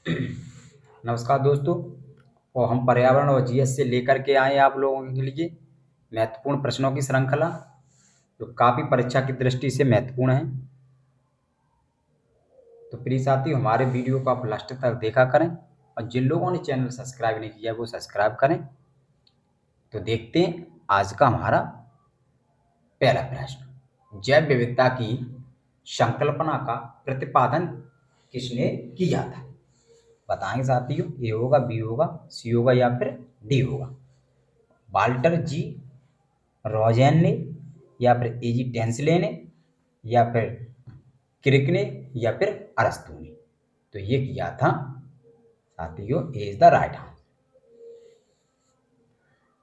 नमस्कार दोस्तों। और हम पर्यावरण और जीएस से लेकर के आए आप लोगों के लिए महत्वपूर्ण प्रश्नों की श्रृंखला, जो काफ़ी परीक्षा की दृष्टि से महत्वपूर्ण है। तो प्लीज साथियों, हमारे वीडियो को आप लास्ट तक देखा करें, और जिन लोगों ने चैनल सब्सक्राइब नहीं किया वो सब्सक्राइब करें। तो देखते हैं आज का हमारा पहला प्रश्न। जैव विविधता की संकल्पना का प्रतिपादन किसने किया था? बताएंगे साथियों, ए होगा, बी होगा, सी होगा या फिर डी होगा। वाल्टर जी रोजेन ने, या फिर एजी टेंसले ने, या फिर क्रिक ने, या फिर अरस्तु ने। तो ये किया था साथियों, ए इज द राइट आंसर।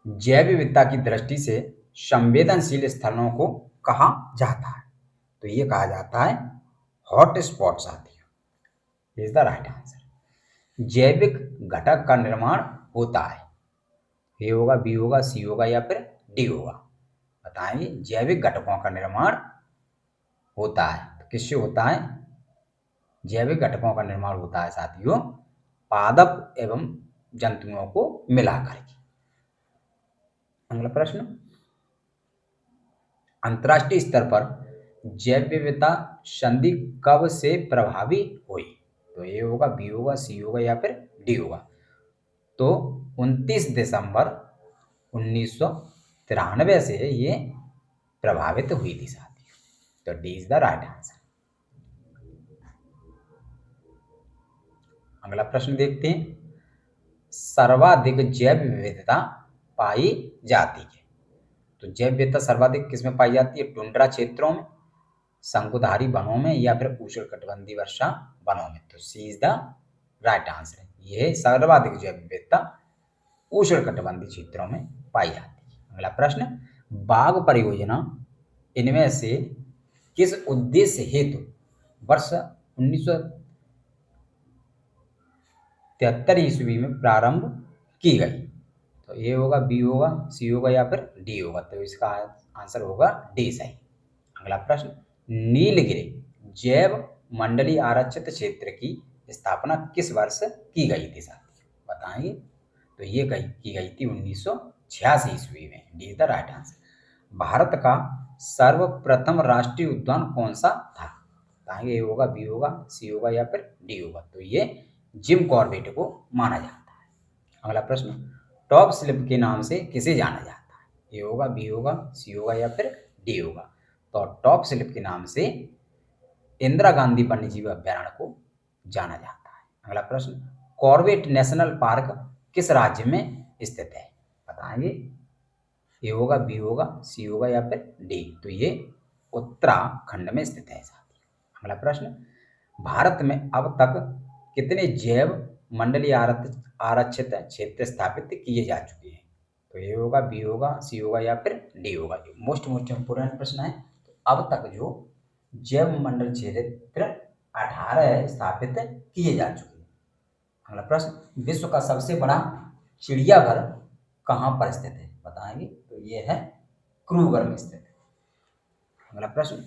जैव विविधता की दृष्टि से संवेदनशील स्थलों को कहा जाता है? तो ये कहा जाता है हॉट स्पॉट साथियों, इज द राइट आंसर। जैविक घटक का निर्माण होता है, ए होगा, बी होगा, सी होगा या फिर डी होगा। बताएंगे, जैविक घटकों का निर्माण होता है तो किससे होता है? जैविक घटकों का निर्माण होता है साथियों पादप एवं जंतुओं को मिलाकर के। अगला प्रश्न, अंतर्राष्ट्रीय स्तर पर जैव विविधता संधि कब से प्रभावी हुई? तो ए होगा, बी होगा, सी होगा या फिर डी होगा। तो 29 दिसंबर 1993 से ये प्रभावित हुई थी साथियों। तो D is the right answer. अगला प्रश्न देखते हैं, सर्वाधिक जैव विविधता पाई जाती है? तो जैव विविधता सर्वाधिक किसमें पाई जाती है? टुंड्रा क्षेत्रों में, शंकुधारी वनों में, या फिर उष्णकटिबंधीय वर्षा वनों में। तो सी इज द राइट आंसर। यह सर्वाधिक जैव विविधता उष्णकटिबंधीय क्षेत्रों में पाई जाती है। अगला प्रश्न, बाघ परियोजना इनमें से किस उद्देश्य हेतु वर्ष 1973 ईस्वी में प्रारंभ की गई? तो ए होगा, बी होगा, सी होगा या फिर डी होगा। तो इसका आंसर होगा डी सही। अगला प्रश्न, नीलगिरी जैव मंडलीय आरक्षित क्षेत्र की स्थापना किस वर्ष की गई थी साथियों? बताएंगे। तो ये की गई थी 1986 ईस्वी में। D is the right answer. Bharat का सर्वप्रथम राष्ट्रीय उद्यान कौन सा था? बताएंगे, ए होगा, बी होगा, सी होगा या फिर डी होगा। तो ये जिम कॉर्बेट को माना जाता है। अगला प्रश्न, टॉप स्लिप के नाम से किसे जाना जाता है? ए होगा, बी होगा, सी होगा या फिर डी होगा। तो टॉप स्लिप के नाम से इंदिरा गांधी वन्यजीव अभयारण्य को जाना जाता है। अगला प्रश्न, कॉर्बेट नेशनल पार्क किस राज्य में स्थित है? बताएंगे, ए होगा, बी होगा, सी होगा या फिर डी। तो ये उत्तराखंड में स्थित है साथियों। अगला प्रश्न, भारत में अब तक कितने जैव मंडलीय आरक्षित क्षेत्र स्थापित किए जा चुके हैं? तो ए होगा, बी होगा, सी होगा या फिर डी होगा। मोस्ट इम्पोर्टेंट प्रश्न है। तो अब तक जो जैव मंडल क्षेत्र 18 स्थापित किए जा चुके हैं। अगला प्रश्न, विश्व का सबसे बड़ा चिड़ियाघर कहाँ पर स्थित है? बताएंगे। तो ये है क्रूगर में स्थित है। अगला प्रश्न,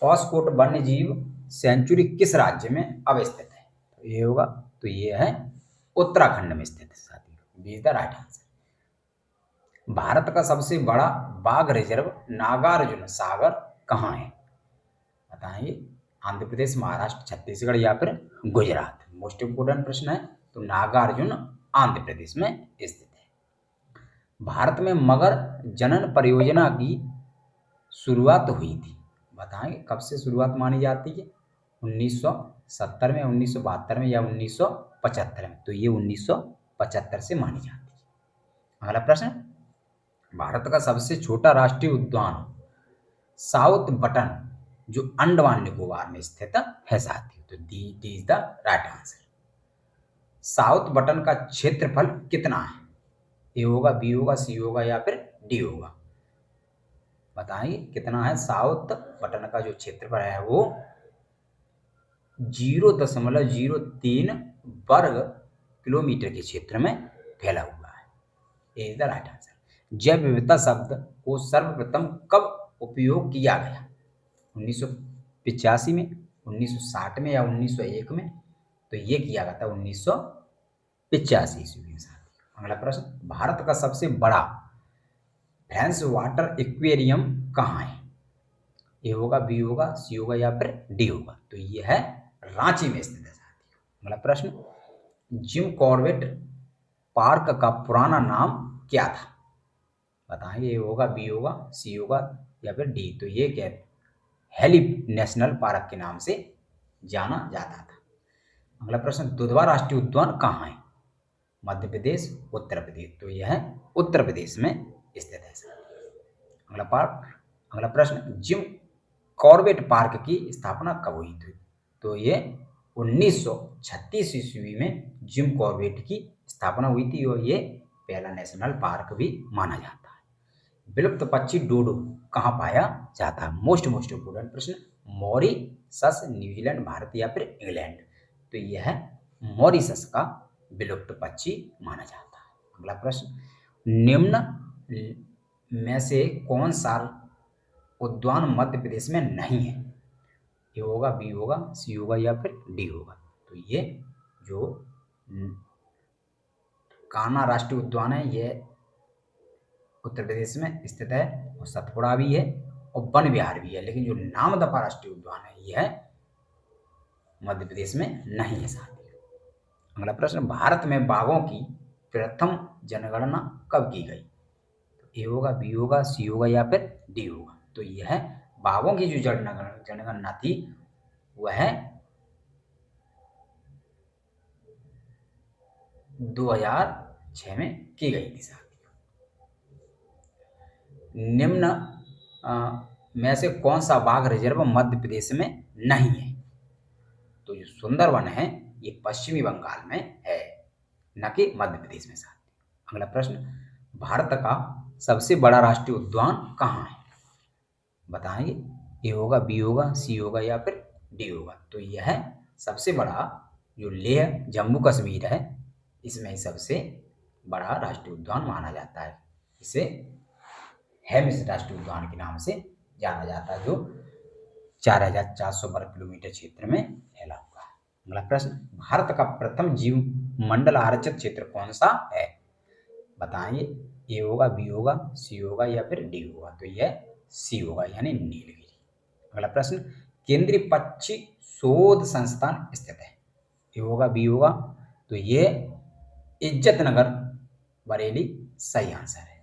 ऑस्कोट वन्य जीव सेंचुरी किस राज्य में अवस्थित है? तो ये होगा, तो ये है उत्तराखंड में स्थित है साथियों। B is the right answer. Bharat का सबसे बड़ा बाघ रिजर्व नागार्जुन सागर कहाँ है? बताएंगे, आंध्र प्रदेश, महाराष्ट्र, छत्तीसगढ़ या फिर गुजरात। मोस्ट इंपोर्टेंट प्रश्न है। तो नागार्जुन आंध्र प्रदेश में स्थित है। भारत में मगर जनन परियोजना की शुरुआत हुई थी? बताएंगे, कब से शुरुआत मानी जाती है? 1970 में, 1972 में या 1975 में। तो ये 1975 से मानी जाती है। अगला प्रश्न, भारत का सबसे छोटा राष्ट्रीय उद्यान साउथ बटन जो अंडमान निकोबार में स्थित है साथियों। तो D is the right answer. South button का क्षेत्रफल कितना है? ए होगा, बी होगा, सी होगा या फिर डी होगा। बताइए कितना है? साउथ बटन का जो क्षेत्रफल है वो 0.03 वर्ग किलोमीटर के क्षेत्र में फैला हुआ है। ए इज द राइट आंसर। जैव विविधता शब्द को सर्वप्रथम कब उपयोग किया गया? 1985 में, 1960 में या 1901 में? तो ये किया गया था 1985 ईस्वी में साथियों। अगला प्रश्न, भारत का सबसे बड़ा फ्रेश वाटर एक्वेरियम कहाँ है? ए होगा, बी होगा, सी होगा या फिर डी होगा? तो ये है रांची में स्थित है साथियों। अगला प्रश्न, जिम कॉर्बेट पार्क का पुराना नाम क्या था? बताएंगे, ए होगा, बी होगा, सी होगा या फिर डी? तो ये क्या, हेली नेशनल पार्क के नाम से जाना जाता था। अगला प्रश्न, दुधवा राष्ट्रीय उद्यान कहाँ है? मध्य प्रदेश, उत्तर प्रदेश? तो यह है उत्तर प्रदेश में स्थित है सर। अगला प्रश्न, जिम कॉर्बेट पार्क की स्थापना कब हुई थी? तो ये 1936 ईस्वी में जिम कॉर्बेट की स्थापना हुई थी और ये पहला नेशनल पार्क भी माना जाता है। विलुप्त पक्षी डोडो कहाँ पाया जाता है? मोस्ट इम्पोर्टेंट प्रश्न, मॉरीशस, न्यूजीलैंड, भारत या फिर इंग्लैंड? तो यह है मॉरीशस का विलुप्त पक्षी माना जाता है। अगला प्रश्न, निम्न में से कौन सा उद्यान मध्य प्रदेश में नहीं है? ए होगा, बी होगा, सी होगा या फिर डी होगा? तो ये जो कान्हा राष्ट्रीय उद्यान है ये उत्तर प्रदेश में स्थित है और सतपुड़ा भी है और वन विहार भी है, लेकिन जो नामदफा राष्ट्रीय उद्यान है यह मध्य प्रदेश में नहीं है साथियों। अगला प्रश्न, भारत में बाघों की प्रथम जनगणना कब की गई? ए होगा, बी होगा, सी होगा या फिर डी होगा? तो यह बाघों की जो जनगणना थी वह 2006 में की गई थी साथियों। निम्न में से कौन सा बाघ रिजर्व मध्य प्रदेश में नहीं है? तो जो सुंदरवन है ये पश्चिमी बंगाल में है, न कि मध्य प्रदेश में साथियों। अगला प्रश्न, भारत का सबसे बड़ा राष्ट्रीय उद्यान कहाँ है? बताएंगे, ए होगा, बी होगा, सी होगा या फिर डी होगा? तो यह है सबसे बड़ा जो लेह जम्मू कश्मीर है इसमें सबसे बड़ा राष्ट्रीय उद्यान माना जाता है। इसे हेमिस राष्ट्रीय उद्यान के नाम से जाना जाता है, जो 4400 वर्ग किलोमीटर क्षेत्र में फैला हुआ है। अगला प्रश्न, भारत का प्रथम जीव मंडल आरक्षित क्षेत्र कौन सा है? बताएंगे, ए होगा, बी होगा, सी होगा या फिर डी होगा? तो यह सी होगा यानी नीलगिरी। अगला प्रश्न, केंद्रीय पक्षी शोध संस्थान स्थित है? ए होगा, बी होगा? तो ये इज्जत नगर बरेली सही आंसर है।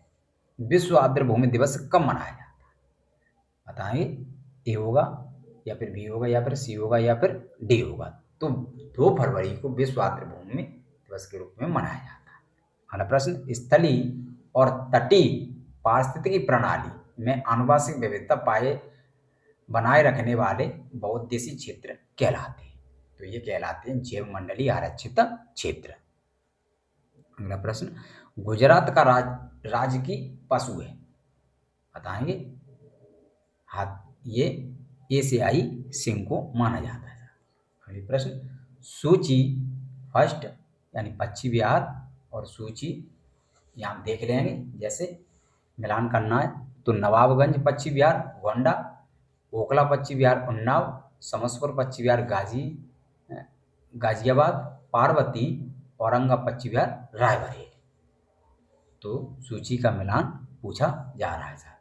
विश्व आर्द्रभूमि दिवस कब मनाया जाता है? बताएंगे, ए होगा या फिर बी होगा या फिर सी होगा या फिर डी होगा? तो 2 फरवरी को विश्व आर्द्रभूमि दिवस के रूप में मनाया जाता है। अगला प्रश्न, स्थलीय और तटीय पारिस्थितिकी प्रणाली में आनुवंशिक विविधता बनाए रखने वाले बहुउद्देशीय क्षेत्र कहलाते हैं? तो ये कहलाते हैं जैव मंडलीय आरक्षित क्षेत्र। अगला प्रश्न, गुजरात का राज्य की पशु है? बताएंगे, ये एशियाई सिंह को माना जाता है। अगले प्रश्न, सूची फर्स्ट यानी पक्षी विहार और सूची यहाँ देख लेंगे, जैसे मिलान करना है तो नवाबगंज पक्षी विहार गोंडा, ओखला पक्षी विहार उन्नाव, समस्तीपुर पक्षी विहार गाजियाबाद, पार्वती औरंगा पक्षी विहार रायबरेली। तो सूची का मिलान पूछा जा रहा है साथियों।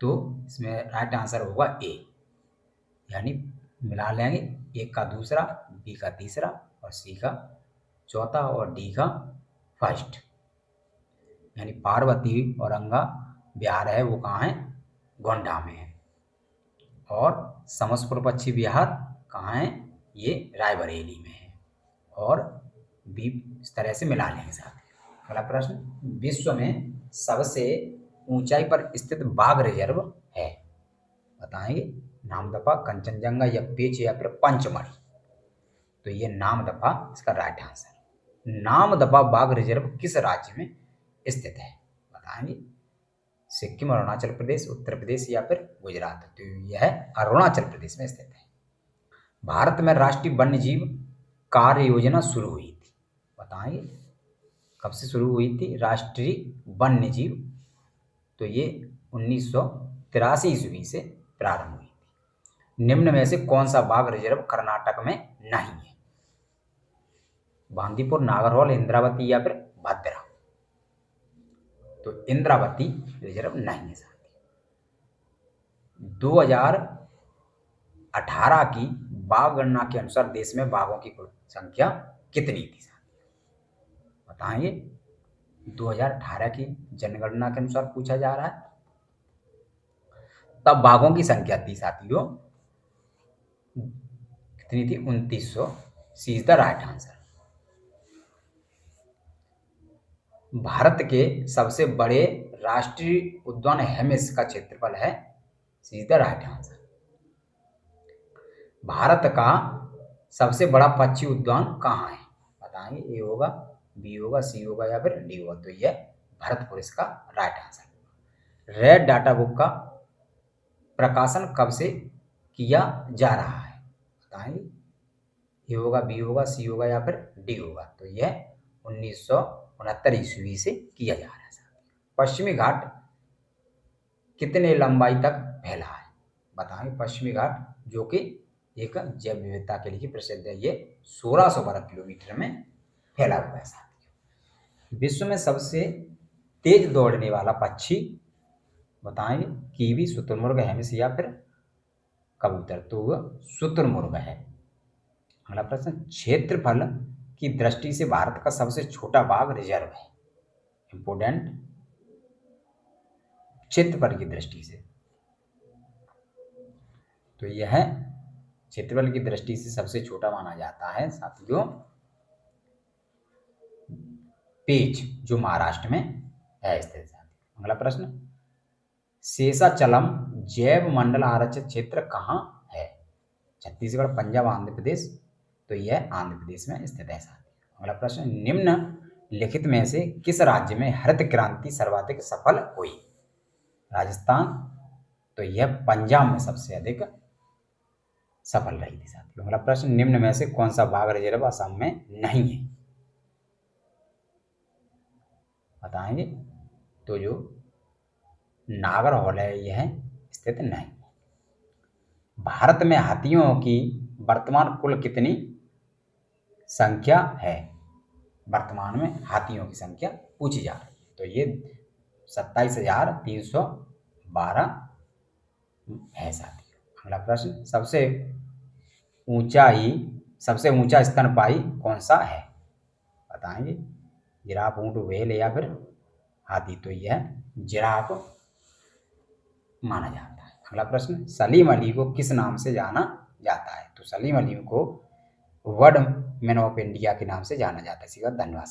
तो इसमें राइट आंसर होगा ए, यानी मिला लेंगे, एक का दूसरा, बी का तीसरा और सी का चौथा और डी का फर्स्ट। यानी पार्वती औरंगा विहार है वो कहाँ है? गोंडा में है। और समस्तीपुर पक्षी विहार कहाँ है? ये रायबरेली में है। और बी इस तरह से मिला लेंगे साथ। अगला प्रश्न, विश्व में सबसे ऊंचाई पर स्थित बाघ रिजर्व है? बताएंगे, नामदफा, कंचनजंगा या पेंच या फिर पंचमढ़ी? तो ये नामदफा इसका राइट आंसर। नामदफा बाघ रिजर्व किस राज्य में स्थित है? बताएंगे, सिक्किम, अरुणाचल प्रदेश, उत्तर प्रदेश या फिर गुजरात? तो यह अरुणाचल प्रदेश में स्थित है। भारत में राष्ट्रीय वन्यजीव कार्य योजना शुरू हुई थी? बताएंगे, कब से शुरू हुई थी राष्ट्रीय वन्यजीव? तो ये 1983 ईस्वी से प्रारंभ हुई थी। निम्न में से कौन सा बाघ रिजर्व कर्नाटक में नहीं है? बांदीपुर, नागरहोल, इंद्रावती या फिर भद्रा? तो इंद्रावती रिजर्व नहीं है साथी। 2018 की बाघ गणना के अनुसार देश में बाघों की कुल संख्या कितनी थी साथी? बताएंगे। 2018 की जनगणना के अनुसार पूछा जा रहा है। तब बाघों की संख्या थी साथियों, कितनी थी? 2900। C is the right answer. भारत के सबसे बड़े राष्ट्रीय उद्यान हेमिस का क्षेत्रफल है? C is the right answer. Bharat का सबसे बड़ा पक्षी उद्यान कहाँ है? बताएंगे। ए होगा, बी होगा, सी होगा या फिर डी होगा? तो यह भरतपुर इसका right answer. Red data book का प्रकाशन कब से किया जा रहा है? बताएंगे। ए होगा, बी होगा, सी होगा या फिर डी होगा? तो यह 1969 ईस्वी से किया जा रहा है। पश्चिमी घाट कितने लंबाई तक फैला है? बताएंगे। पश्चिमी घाट जो कि एक जैव विविधता के लिए प्रसिद्ध है, ये 1600 वर्ग किलोमीटर में फैला हुआ है साथियों। विश्व में सबसे तेज दौड़ने वाला पक्षी? बताएंगे। कीवी, शुतुरमुर्ग, हेमिस या फिर कबूतर? तो वह शुतुरमुर्ग है। अगला प्रश्न, क्षेत्रफल की दृष्टि से भारत का सबसे छोटा बाघ रिजर्व है? इंपोर्टेंट, क्षेत्रफल की दृष्टि से। तो यह क्षेत्रफल की दृष्टि से सबसे छोटा माना जाता है साथियों पेंच, जो महाराष्ट्र में है स्थित। अगला प्रश्न, शेषाचलम जैव मंडल आरक्षित क्षेत्र कहाँ है? छत्तीसगढ़, पंजाब, आंध्र प्रदेश? तो यह आंध्र प्रदेश में स्थित है साथियों। अगला प्रश्न, निम्न लिखित में से किस राज्य में हरित क्रांति सर्वाधिक सफल हुई? राजस्थान? तो यह पंजाब में सबसे अधिक सफल रही थी साथियों। अगला प्रश्न, निम्न में से कौन सा बाघ रिजर्व असम में नहीं है? बताएंगे। तो जो नागरहोल है यह स्थित नहीं। भारत में हाथियों की वर्तमान कुल कितनी संख्या है? वर्तमान में हाथियों की संख्या पूछी जा रही है। तो ये 27,312 है साथियों। अगला प्रश्न, सबसे ऊंचा स्तनपायी कौन सा है? बताएंगे। जिराफ, ऊंट, व्हेल या फिर हाथी? तो यह जिराफ माना जाता है। अगला प्रश्न, सलीम अली को किस नाम से जाना जाता है? तो सलीम अली को वर्ड मैन ऑफ इंडिया के नाम से जाना जाता है। धन्यवाद।